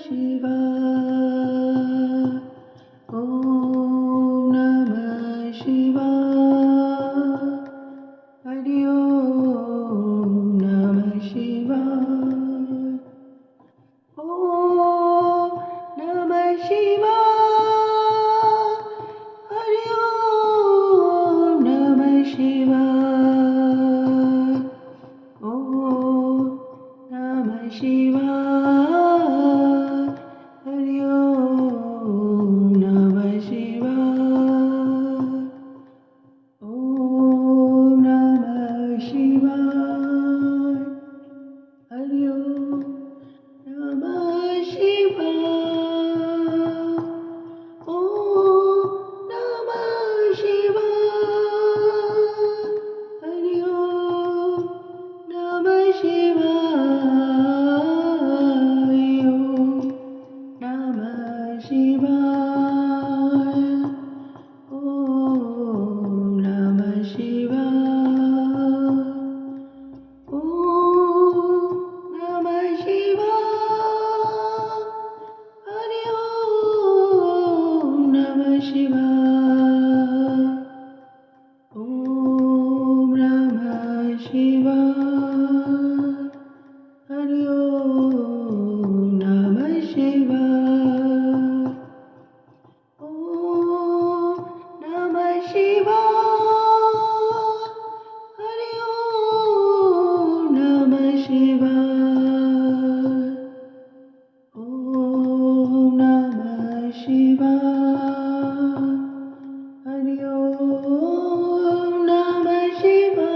शिवाय। ॐ नमः शिवाय। हरि ओम नमः शिवाय। ॐ नमः शिवाय। हरि ओम नमः शिवाय। ॐ नमः शिवाय। हरि ओम नमः शिवाय। ॐ नमः शिवाय। हरि ओम नमः शिवाय। ॐ नमः शिवाय। हरि ओम नमः शिवाय। ॐ नमः शिवाय। ॐ नमः शिवाय। ॐ नमः शिवाय। हरि ओम नमः शिवाय। ॐ नमः शिवाय। हरि ओम नमः शिवाय। ॐ नमः शिवाय। हरि ओम नमः शिवाय। ॐ नमः शिवाय। हरि ओम नमः शिवाय।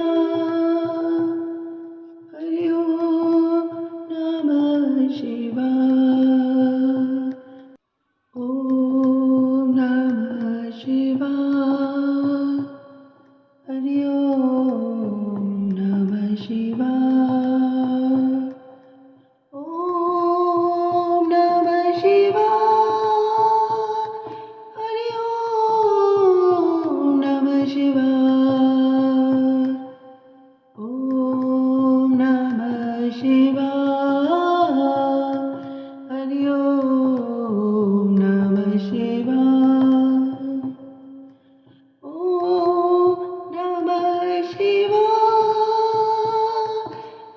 हरि ओम नमः शिवाय। ॐ नमः शिवाय। हरि ओम नमः शिवाय। ॐ नमः शिवाय। हरि ओम नमः शिवाय। ॐ नमः शिवाय। हरि ओम नमः शिवाय। ॐ नमः शिवाय।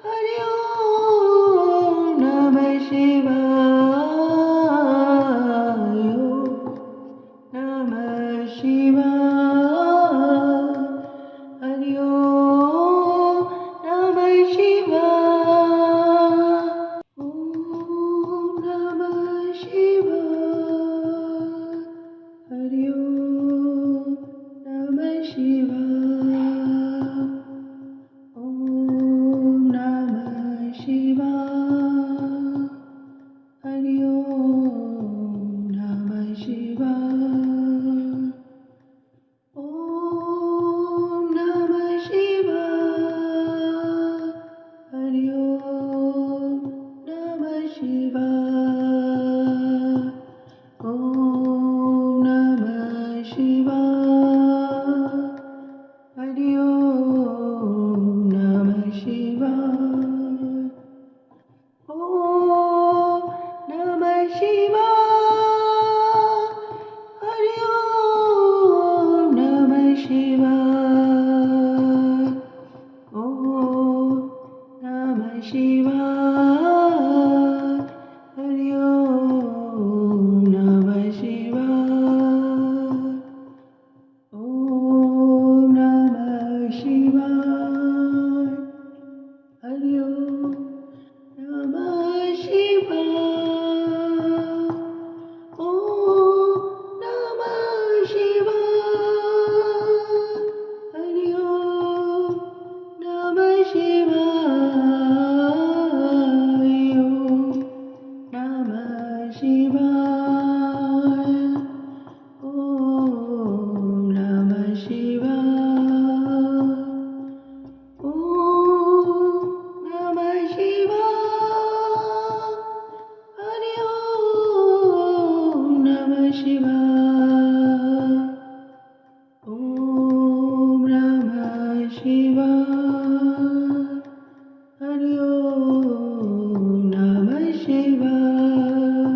हरि ओम नमः शिवाय। ॐ नमः शिवाय। हरि ओम नमः शिवाय। ॐ नमः शिवाय। हरि ओम नमः शिवाय। ॐ नमः शिवाय। हरि ओम नमः शिवाय। ॐ नमः शिवाय। हरि ओम नमः शिवाय। ॐ नमः शिवाय। हरि ओम नमः शिवाय। ॐ नमः शिवाय। हरि ओम नमः शिवाय। ॐ नमः शिवाय। हरि ओम नमः शिवाय। ॐ नमः शिवाय। हरि ओम नमः शिवाय। ॐ नमः शिवाय। हरि ओम नमः शिवाय। ॐ नमः शिवाय। ॐ नमः शिवाय। ॐ नमः शिवाय। हरि ओम नमः शिवाय। ॐ नमः शिवाय। हरि ओम नमः शिवाय।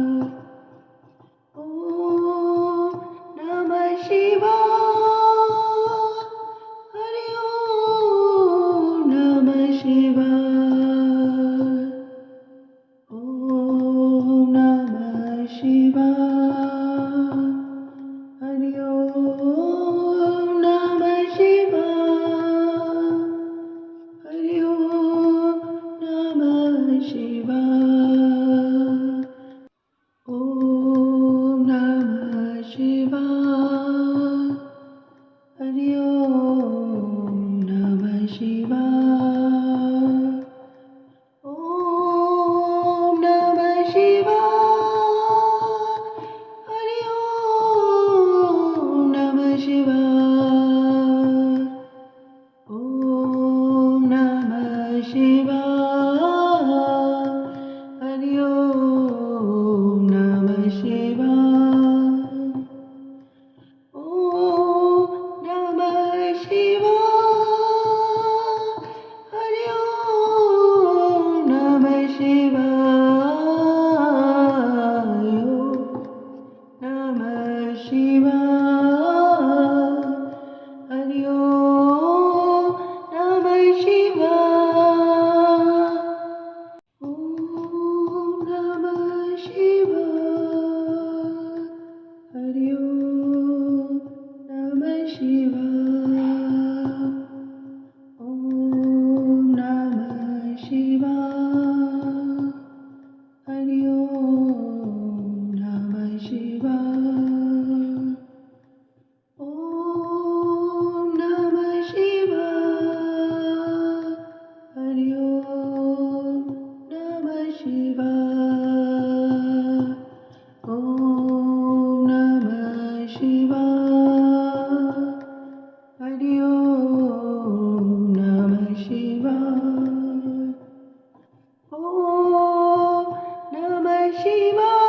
Shiva.